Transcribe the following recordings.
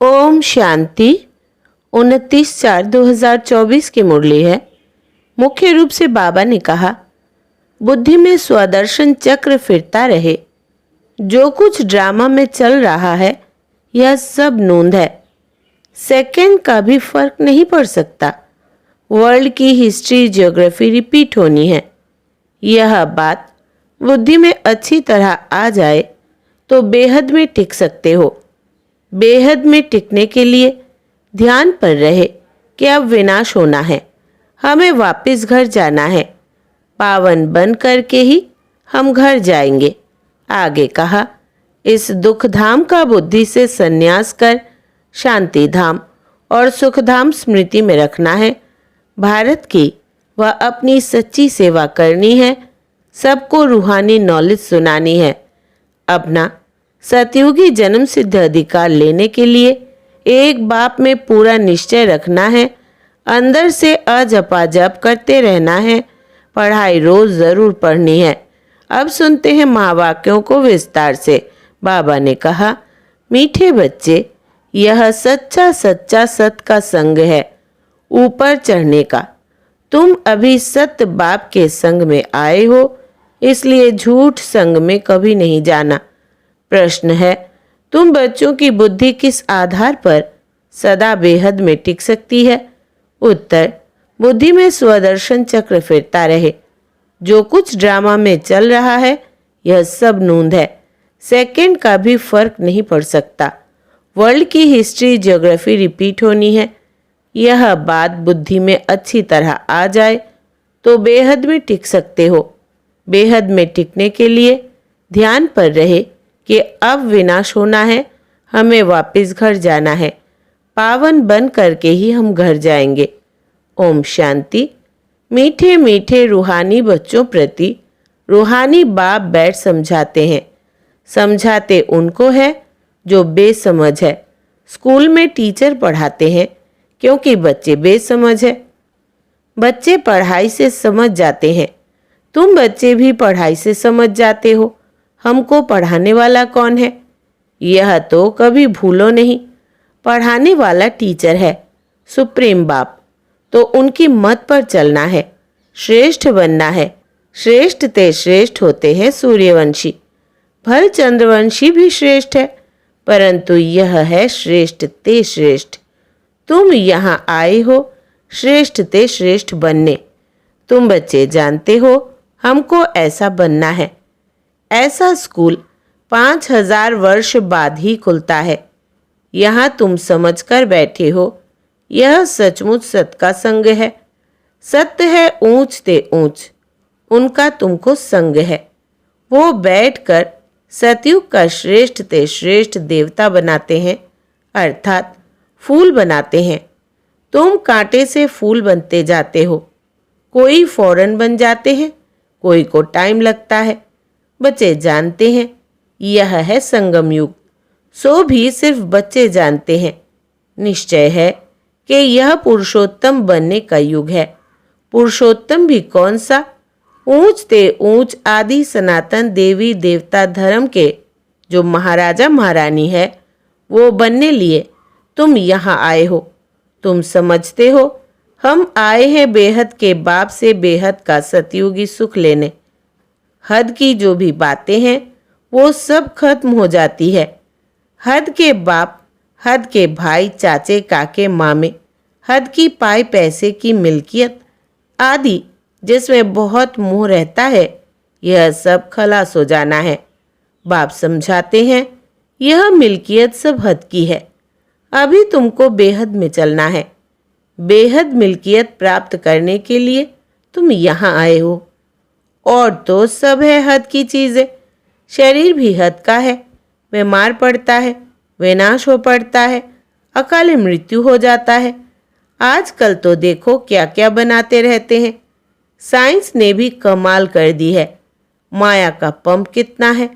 ओम शांति। 29/4/2024 की मुरली है। मुख्य रूप से बाबा ने कहा, बुद्धि में स्वदर्शन चक्र फिरता रहे। जो कुछ ड्रामा में चल रहा है यह सब नूंद है। सेकंड का भी फर्क नहीं पड़ सकता। वर्ल्ड की हिस्ट्री ज्योग्राफी रिपीट होनी है। यह बात बुद्धि में अच्छी तरह आ जाए तो बेहद में टिक सकते हो। बेहद में टिकने के लिए ध्यान पर रहे कि अब विनाश होना है, हमें वापस घर जाना है। पावन बन करके ही हम घर जाएंगे। आगे कहा, इस दुख धाम का बुद्धि से संन्यास कर शांति धाम और सुख धाम स्मृति में रखना है। भारत की वह अपनी सच्ची सेवा करनी है। सबको रूहानी नॉलेज सुनानी है। अपना सतयुगी जन्म सिद्ध अधिकार लेने के लिए एक बाप में पूरा निश्चय रखना है। अंदर से अजपा जप करते रहना है। पढ़ाई रोज जरूर पढ़नी है। अब सुनते हैं महावाक्यों को विस्तार से। बाबा ने कहा, मीठे बच्चे, यह सच्चा सच्चा सत का संग है, ऊपर चढ़ने का। तुम अभी सत्य बाप के संग में आए हो, इसलिए झूठ संग में कभी नहीं जाना। प्रश्न है, तुम बच्चों की बुद्धि किस आधार पर सदा बेहद में टिक सकती है? उत्तर, बुद्धि में स्वदर्शन चक्र फिरता रहे। जो कुछ ड्रामा में चल रहा है यह सब नूंद है। सेकंड का भी फर्क नहीं पड़ सकता। वर्ल्ड की हिस्ट्री ज्योग्राफी रिपीट होनी है। यह बात बुद्धि में अच्छी तरह आ जाए तो बेहद में टिक सकते हो। बेहद में टिकने के लिए ध्यान पर रहे कि अब विनाश होना है, हमें वापस घर जाना है। पावन बन करके ही हम घर जाएंगे। ओम शांति। मीठे मीठे रूहानी बच्चों प्रति रूहानी बाप बैठ समझाते हैं। समझाते उनको है जो बेसमझ है। स्कूल में टीचर पढ़ाते हैं क्योंकि बच्चे बेसमझ है। बच्चे पढ़ाई से समझ जाते हैं। तुम बच्चे भी पढ़ाई से समझ जाते हो। हमको पढ़ाने वाला कौन है? यह तो कभी भूलो नहीं। पढ़ाने वाला टीचर है, सुप्रीम बाप। तो उनकी मत पर चलना है, श्रेष्ठ बनना है। श्रेष्ठ ते श्रेष्ठ होते हैं सूर्यवंशी। भल चंद्रवंशी भी श्रेष्ठ है, परंतु यह है श्रेष्ठ ते श्रेष्ठ। तुम यहाँ आए हो श्रेष्ठ ते श्रेष्ठ बनने। तुम बच्चे जानते हो हमको ऐसा बनना है। ऐसा स्कूल 5000 वर्ष बाद ही खुलता है। यहाँ तुम समझकर बैठे हो, यह सचमुच सत का संग है। सत्य है ऊंच ते ऊंच, उनका तुमको संग है। वो बैठकर सतयुग का श्रेष्ठ ते श्रेष्ठ देवता बनाते हैं, अर्थात फूल बनाते हैं। तुम कांटे से फूल बनते जाते हो। कोई फौरन बन जाते हैं, कोई को टाइम लगता है। बच्चे जानते हैं यह है संगम युग। सो भी सिर्फ बच्चे जानते हैं। निश्चय है कि यह पुरुषोत्तम बनने का युग है। पुरुषोत्तम भी कौन सा? ऊंच ते ऊंच आदि सनातन देवी देवता धर्म के जो महाराजा महारानी है, वो बनने लिए तुम यहाँ आए हो। तुम समझते हो हम आए हैं बेहद के बाप से बेहद का सतयुगी सुख लेने। हद की जो भी बातें हैं वो सब खत्म हो जाती है। हद के बाप, हद के भाई, चाचे, काके, मामे, हद की पाई पैसे की मिल्कियत आदि जिसमें बहुत मोह रहता है, यह सब खलास हो जाना है। बाप समझाते हैं यह मिल्कियत सब हद की है। अभी तुमको बेहद में चलना है। बेहद मिल्कियत प्राप्त करने के लिए तुम यहाँ आए हो। और तो सब है हद की चीज़ें। शरीर भी हद का है, बीमार पड़ता है, विनाश हो पड़ता है, अकाल मृत्यु हो जाता है। आजकल तो देखो क्या क्या बनाते रहते हैं। साइंस ने भी कमाल कर दी है। माया का पंप कितना है।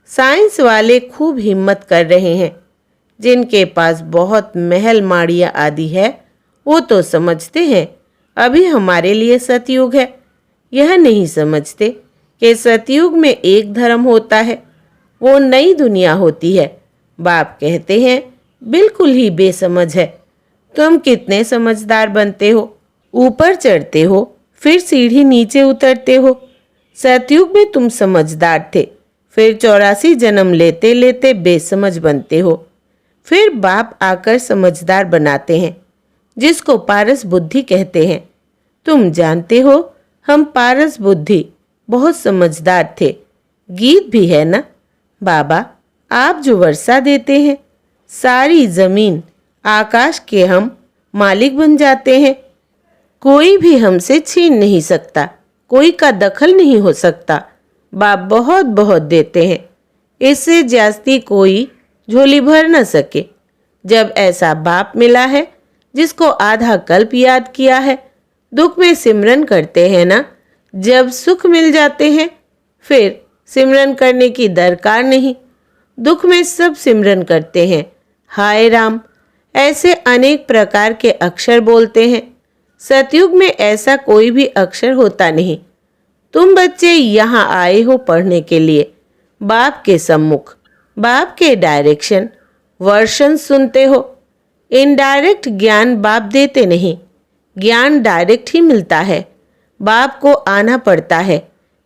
साइंस वाले खूब हिम्मत कर रहे हैं। जिनके पास बहुत महल माड़ियाँ आदि है वो तो समझते हैं अभी हमारे लिए सतयुग है। यह नहीं समझते कि सतयुग में एक धर्म होता है, वो नई दुनिया होती है। बाप कहते हैं बिल्कुल ही बेसमझ है। तुम कितने समझदार बनते हो। ऊपर चढ़ते हो, फिर सीढ़ी नीचे उतरते हो। सतयुग में तुम समझदार थे, फिर 84 जन्म लेते लेते बेसमझ बनते हो। फिर बाप आकर समझदार बनाते हैं, जिसको पारस बुद्धि कहते हैं। तुम जानते हो, हम पारस बुद्धि बहुत समझदार थे। गीत भी है ना, बाबा आप जो वर्षा देते हैं, सारी जमीन आकाश के हम मालिक बन जाते हैं। कोई भी हमसे छीन नहीं सकता, कोई का दखल नहीं हो सकता। बाप बहुत बहुत देते हैं, इससे जास्ती कोई झोली भर न सके। जब ऐसा बाप मिला है जिसको आधा कल्प याद किया है, दुख में सिमरन करते हैं ना। जब सुख मिल जाते हैं फिर सिमरन करने की दरकार नहीं। दुख में सब सिमरन करते हैं। हाय राम, ऐसे अनेक प्रकार के अक्षर बोलते हैं। सतयुग में ऐसा कोई भी अक्षर होता नहीं। तुम बच्चे यहाँ आए हो पढ़ने के लिए, बाप के सम्मुख, बाप के डायरेक्शन वर्षन सुनते हो। इनडायरेक्ट ज्ञान बाप देते नहीं, ज्ञान डायरेक्ट ही मिलता है। बाप को आना पड़ता है।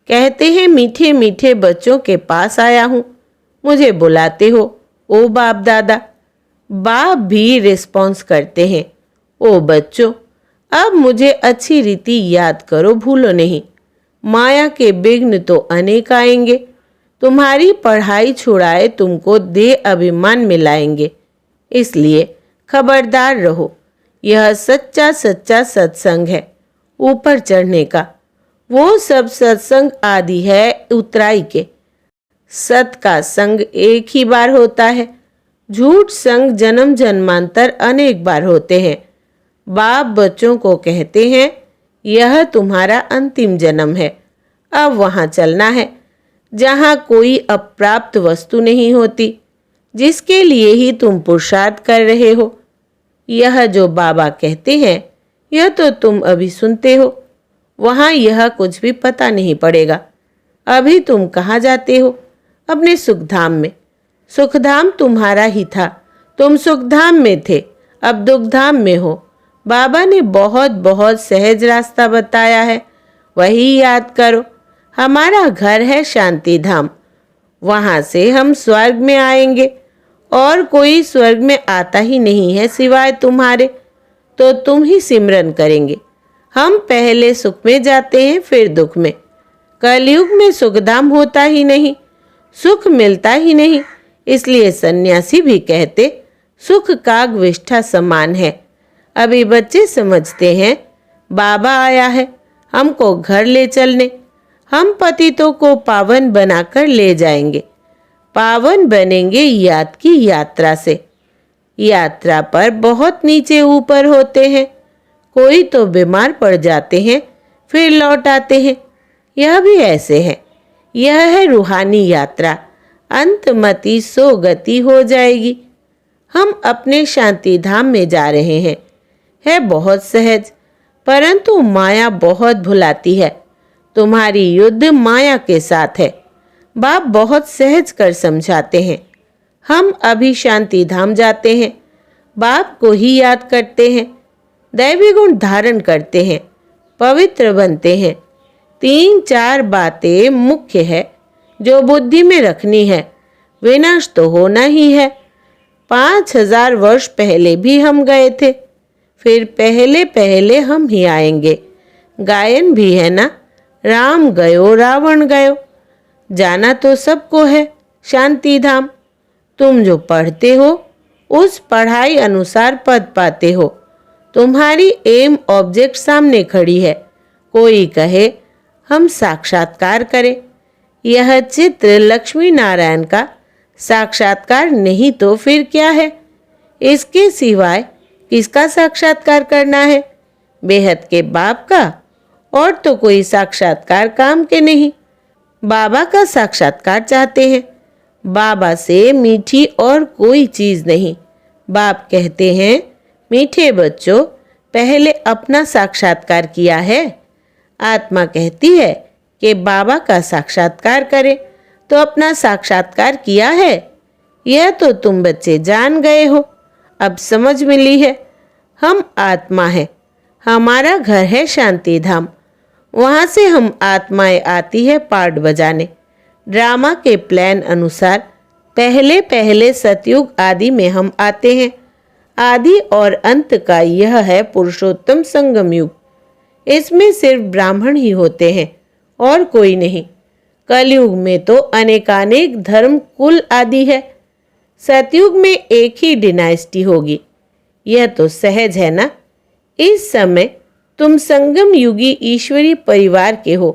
कहते हैं मीठे मीठे बच्चों के पास आया हूँ, मुझे बुलाते हो ओ बाप दादा। बाप भी रिस्पॉन्स करते हैं, ओ बच्चों अब मुझे अच्छी रीति याद करो, भूलो नहीं। माया के विघ्न तो अनेक आएंगे, तुम्हारी पढ़ाई छुड़ाए तुमको देह अभिमान मिलाएंगे। इसलिए खबरदार रहो, यह सच्चा सच्चा सत्संग है ऊपर चढ़ने का। वो सब सत्संग आदि है उतराई के। सत का संग एक ही बार होता है, झूठ संग जन्म जन्मांतर अनेक बार होते हैं। बाप बच्चों को कहते हैं यह तुम्हारा अंतिम जन्म है, अब वहाँ चलना है जहाँ कोई अप्राप्त वस्तु नहीं होती, जिसके लिए ही तुम पुरुषार्थ कर रहे हो। यह जो बाबा कहते हैं यह तो तुम अभी सुनते हो, वहाँ यह कुछ भी पता नहीं पड़ेगा। अभी तुम कहाँ जाते हो? अपने सुखधाम में। सुखधाम तुम्हारा ही था, तुम सुखधाम में थे, अब दुखधाम में हो। बाबा ने बहुत बहुत सहज रास्ता बताया है, वही याद करो। हमारा घर है शांति धाम, वहाँ से हम स्वर्ग में आएंगे और कोई स्वर्ग में आता ही नहीं है सिवाय तुम्हारे, तो तुम ही सिमरन करेंगे। हम पहले सुख में जाते हैं फिर दुख में। कलयुग में सुखधाम होता ही नहीं, सुख मिलता ही नहीं, इसलिए सन्यासी भी कहते सुख कागविष्ठा समान है। अभी बच्चे समझते हैं बाबा आया है हमको घर ले चलने, हम पतितों को पावन बनाकर ले जाएंगे। पावन बनेंगे याद की यात्रा से। यात्रा पर बहुत नीचे ऊपर होते हैं, कोई तो बीमार पड़ जाते हैं फिर लौट आते हैं। यह भी ऐसे है। यह है रूहानी यात्रा, अंतमति सो गति हो जाएगी। हम अपने शांति धाम में जा रहे हैं। है बहुत सहज, परंतु माया बहुत भुलाती है। तुम्हारी युद्ध माया के साथ है। बाप बहुत सहज कर समझाते हैं। हम अभी शांति धाम जाते हैं, बाप को ही याद करते हैं, दैवी गुण धारण करते हैं, पवित्र बनते हैं। 3-4 बातें मुख्य है जो बुद्धि में रखनी है। विनाश तो होना ही है। 5000 वर्ष पहले भी हम गए थे, फिर पहले पहले हम ही आएंगे। गायन भी है ना, राम गयो रावण गयो। जाना तो सबको है शांति धाम। तुम जो पढ़ते हो उस पढ़ाई अनुसार पद पाते हो। तुम्हारी एम ऑब्जेक्ट सामने खड़ी है। कोई कहे हम साक्षात्कार करें, यह चित्र लक्ष्मी नारायण का साक्षात्कार नहीं तो फिर क्या है? इसके सिवाय किसका साक्षात्कार करना है? बेहद के बाप का, और तो कोई साक्षात्कार काम के नहीं। बाबा का साक्षात्कार चाहते हैं। बाबा से मीठी और कोई चीज नहीं। बाप कहते हैं मीठे बच्चों, पहले अपना साक्षात्कार किया है। आत्मा कहती है कि बाबा का साक्षात्कार करें, तो अपना साक्षात्कार किया है। यह तो तुम बच्चे जान गए हो। अब समझ मिली है। हम आत्मा है, हमारा घर है शांति धाम। वहाँ से हम आत्माएं आती है पार्ट बजाने। ड्रामा के प्लान अनुसार पहले पहले सतयुग आदि में हम आते हैं। आदि और अंत का यह है पुरुषोत्तम संगम युग। इसमें सिर्फ ब्राह्मण ही होते हैं और कोई नहीं। कलयुग में तो अनेकानेक धर्म कुल आदि है। सतयुग में एक ही डिनाइस्टी होगी। यह तो सहज है ना। इस समय तुम संगम युगी ईश्वरी परिवार के हो।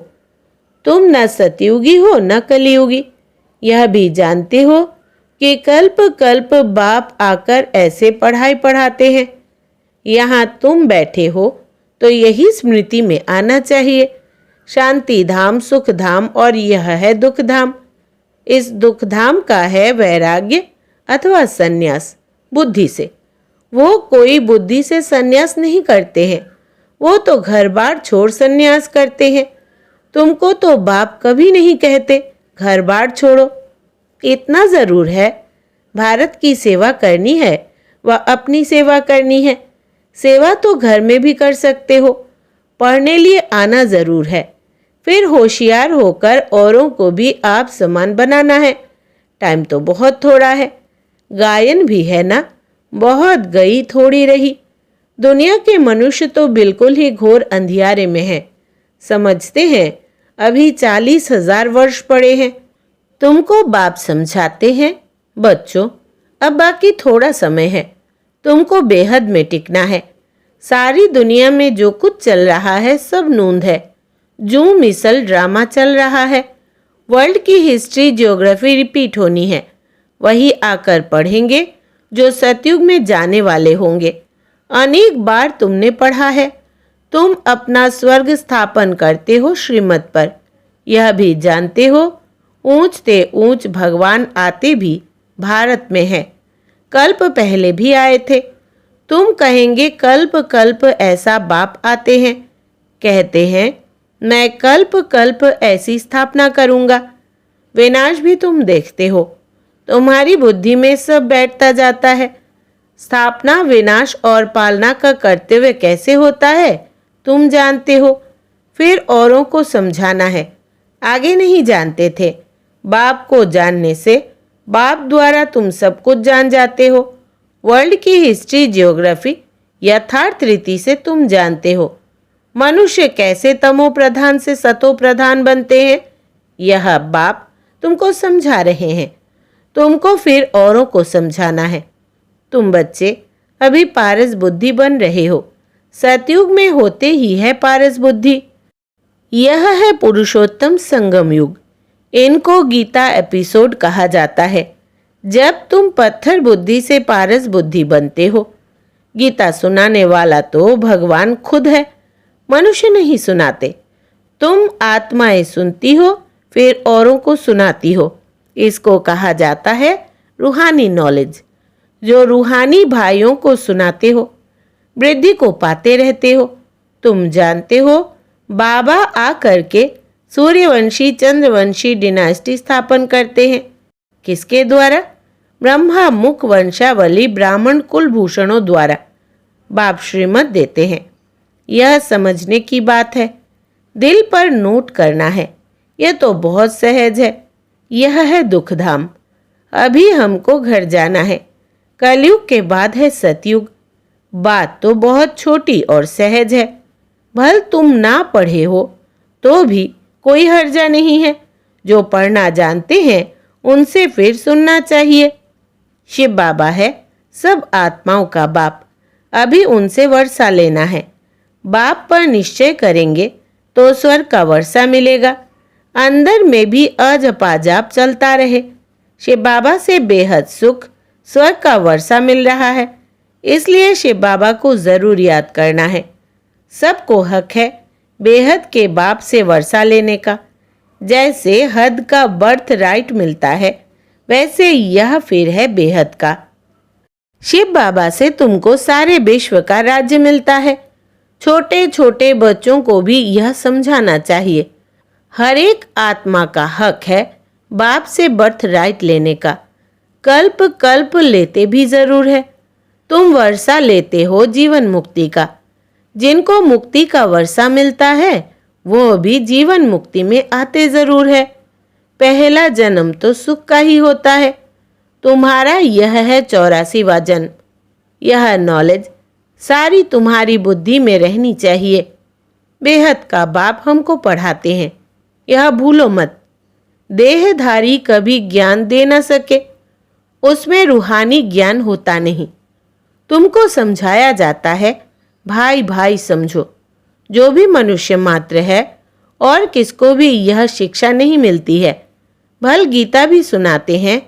तुम न सतयुगी हो न कलयुगी। यह भी जानते हो कि कल्प कल्प बाप आकर ऐसे पढ़ाई पढ़ाते हैं। यहाँ तुम बैठे हो तो यही स्मृति में आना चाहिए। शांति धाम, सुख धाम और यह है दुख धाम। इस दुख धाम का है वैराग्य अथवा सन्यास बुद्धि से। वो कोई बुद्धि से सन्यास नहीं करते हैं, वो तो घर बार छोड़ सन्यास करते हैं। तुमको तो बाप कभी नहीं कहते घर बार छोड़ो। इतना जरूर है, भारत की सेवा करनी है व अपनी सेवा करनी है। सेवा तो घर में भी कर सकते हो, पढ़ने लिए आना जरूर है। फिर होशियार होकर औरों को भी आप समान बनाना है। टाइम तो बहुत थोड़ा है। गायन भी है ना, बहुत गई थोड़ी रही। दुनिया के मनुष्य तो बिल्कुल ही घोर अंधियारे में है। समझते हैं अभी 40,000 वर्ष पड़े हैं। तुमको बाप समझाते हैं, बच्चों अब बाकी थोड़ा समय है। तुमको बेहद में टिकना है। सारी दुनिया में जो कुछ चल रहा है सब नूंद है। जो मिसल ड्रामा चल रहा है। वर्ल्ड की हिस्ट्री ज्योग्राफी रिपीट होनी है। वही आकर पढ़ेंगे जो सतयुग में जाने वाले होंगे। अनेक बार तुमने पढ़ा है। तुम अपना स्वर्ग स्थापन करते हो श्रीमत पर। यह भी जानते हो ऊंचते ऊंच भगवान आते भी भारत में है। कल्प पहले भी आए थे। तुम कहेंगे कल्प कल्प ऐसा बाप आते हैं। कहते हैं मैं कल्प कल्प ऐसी स्थापना करूंगा। विनाश भी तुम देखते हो। तुम्हारी बुद्धि में सब बैठता जाता है। स्थापना, विनाश और पालना का कर्तव्य कैसे होता है तुम जानते हो। फिर औरों को समझाना है। आगे नहीं जानते थे। बाप को जानने से बाप द्वारा तुम सब कुछ जान जाते हो। वर्ल्ड की हिस्ट्री ज्योग्राफी यथार्थ रीति से तुम जानते हो। मनुष्य कैसे तमो प्रधान से सतो प्रधान बनते हैं, यह बाप तुमको समझा रहे हैं। तुमको फिर औरों को समझाना है। तुम बच्चे अभी पारस बुद्धि बन रहे हो। सतयुग में होते ही है पारस बुद्धि। यह है पुरुषोत्तम संगम युग। इनको गीता एपिसोड कहा जाता है। जब तुम पत्थर बुद्धि से पारस बुद्धि बनते हो। गीता सुनाने वाला तो भगवान खुद है, मनुष्य नहीं सुनाते। तुम आत्माएं सुनती हो फिर औरों को सुनाती हो। इसको कहा जाता है रूहानी नॉलेज। जो रूहानी भाइयों को सुनाते हो, वृद्धि को पाते रहते हो। तुम जानते हो बाबा आ करके सूर्यवंशी चंद्रवंशी डिनास्टी स्थापन करते हैं। किसके द्वारा? ब्रह्मा मुख वंशावली ब्राह्मण कुलभूषणों द्वारा बाप श्रीमत देते हैं। यह समझने की बात है, दिल पर नोट करना है। यह तो बहुत सहज है। यह है दुख धाम। अभी हमको घर जाना है। कलयुग के बाद है सतयुग। बात तो बहुत छोटी और सहज है। भल तुम ना पढ़े हो तो भी कोई हर्जा नहीं है। जो पढ़ना जानते हैं उनसे फिर सुनना चाहिए। शिव बाबा है सब आत्माओं का बाप। अभी उनसे वर्षा लेना है। बाप पर निश्चय करेंगे तो स्वर्ग का वर्षा मिलेगा। अंदर में भी अजपा जाप चलता रहे। शिव बाबा से बेहद सुख स्वर्ग का वर्षा मिल रहा है। इसलिए शिव बाबा को जरूर याद करना है। सबको हक है बेहद के बाप से वर्षा लेने का। जैसे हद का बर्थ राइट मिलता है, वैसे यह फिर है बेहद का। शिव बाबा से तुमको सारे विश्व का राज्य मिलता है। छोटे छोटे बच्चों को भी यह समझाना चाहिए। हर एक आत्मा का हक है बाप से बर्थ राइट लेने का। कल्प कल्प लेते भी जरूर है। तुम वर्षा लेते हो जीवन मुक्ति का। जिनको मुक्ति का वर्षा मिलता है वो भी जीवन मुक्ति में आते जरूर है। पहला जन्म तो सुख का ही होता है। तुम्हारा यह है 84वां जन्म। यह नॉलेज सारी तुम्हारी बुद्धि में रहनी चाहिए। बेहद का बाप हमको पढ़ाते हैं, यह भूलो मत। देहधारी कभी ज्ञान दे न सके, उसमें रूहानी ज्ञान होता नहीं। तुमको समझाया जाता है भाई भाई समझो। जो भी मनुष्य मात्र है और किसको भी यह शिक्षा नहीं मिलती है। भल गीता भी सुनाते हैं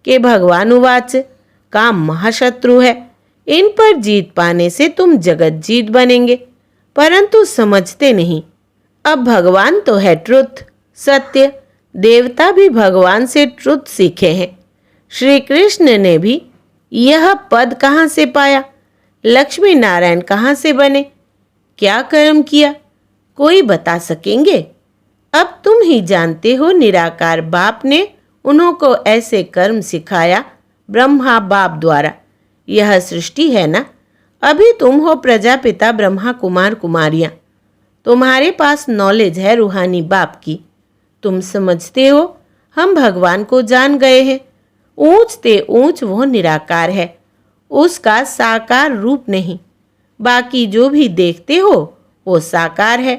कि भगवान उवाच, काम महाशत्रु है, इन पर जीत पाने से तुम जगत जीत बनेंगे, परंतु समझते नहीं। अब भगवान तो है ट्रुथ, सत्य। देवता भी भगवान से ट्रुथ सीखे हैं। श्री कृष्ण ने भी यह पद कहाँ से पाया? लक्ष्मी नारायण कहाँ से बने? क्या कर्म किया? कोई बता सकेंगे? अब तुम ही जानते हो। निराकार बाप ने उन्हों को ऐसे कर्म सिखाया ब्रह्मा बाप द्वारा। यह सृष्टि है ना। अभी तुम हो प्रजापिता ब्रह्मा कुमार कुमारियाँ। तुम्हारे पास नॉलेज है रूहानी बाप की। तुम समझते हो हम भगवान को जान गए हैं। ऊंच ते ऊंच वो निराकार है, उसका साकार रूप नहीं। बाकी जो भी देखते हो वो साकार है।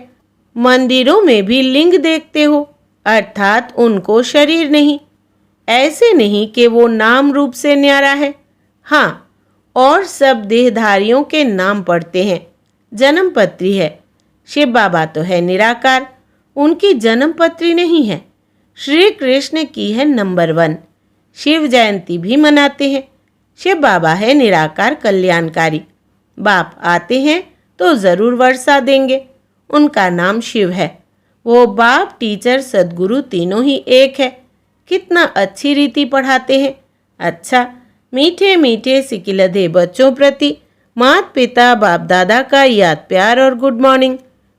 मंदिरों में भी लिंग देखते हो, अर्थात उनको शरीर नहीं। ऐसे नहीं कि वो नाम रूप से न्यारा है। हाँ, और सब देहधारियों के नाम पढ़ते हैं। जन्मपत्री है। शिव बाबा तो है निराकार, उनकी जन्मपत्री नहीं है। श्री कृष्ण की है नंबर 1। शिव जयंती भी मनाते हैं। शिव बाबा है निराकार कल्याणकारी। बाप आते हैं तो ज़रूर वर्षा देंगे। उनका नाम शिव है। वो बाप, टीचर, सदगुरु तीनों ही एक है। कितना अच्छी रीति पढ़ाते हैं। अच्छा, मीठे मीठे सिकिलधे बच्चों प्रति माता पिता बाप दादा का याद प्यार और गुड मॉर्निंग।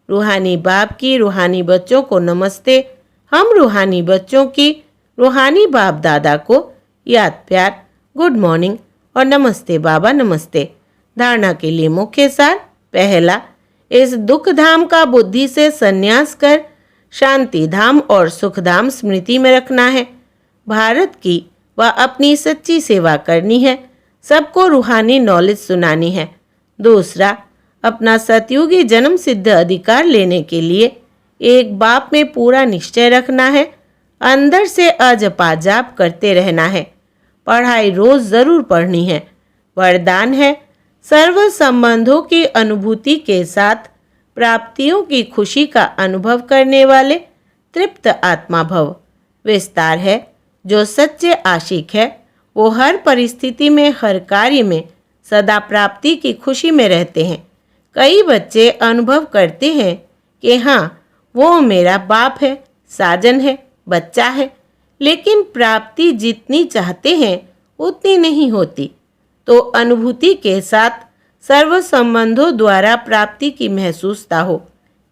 रूहानी बाप की रूहानी बच्चों को नमस्ते। हम रूहानी बच्चों की रूहानी बाप दादा को याद प्यार, गुड मॉर्निंग और नमस्ते बाबा नमस्ते। धारणा के लिए मुख्य सार। पहला, इस दुख धाम का बुद्धि से संन्यास कर शांति धाम और सुख धाम स्मृति में रखना है। भारत की व अपनी सच्ची सेवा करनी है। सबको रूहानी नॉलेज सुनानी है। दूसरा, अपना सतयुगी जन्म सिद्ध अधिकार लेने के लिए एक बाप में पूरा निश्चय रखना है। अंदर से अजपा जाप करते रहना है। पढ़ाई रोज जरूर पढ़नी है। वरदान है, सर्व संबंधों की अनुभूति के साथ प्राप्तियों की खुशी का अनुभव करने वाले तृप्त आत्मा भव। विस्तार है, जो सच्चे आशिक है वो हर परिस्थिति में, हर कार्य में सदा प्राप्ति की खुशी में रहते हैं। कई बच्चे अनुभव करते हैं कि हाँ, वो मेरा बाप है, साजन है, बच्चा है, लेकिन प्राप्ति जितनी चाहते हैं उतनी नहीं होती। तो अनुभूति के साथ सर्व संबंधों द्वारा प्राप्ति की महसूसता हो।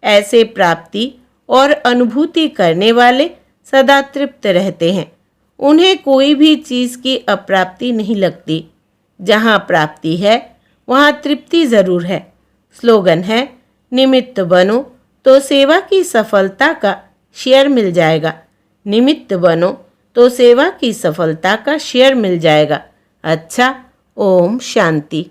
ऐसे प्राप्ति और अनुभूति करने वाले सदा तृप्त रहते हैं। उन्हें कोई भी चीज़ की अप्राप्ति नहीं लगती। जहाँ प्राप्ति है वहाँ तृप्ति ज़रूर है। स्लोगन है, निमित्त बनो तो सेवा की सफलता का शेयर मिल जाएगा। निमित्त बनो तो सेवा की सफलता का शेयर मिल जाएगा। अच्छा, ओम शांति।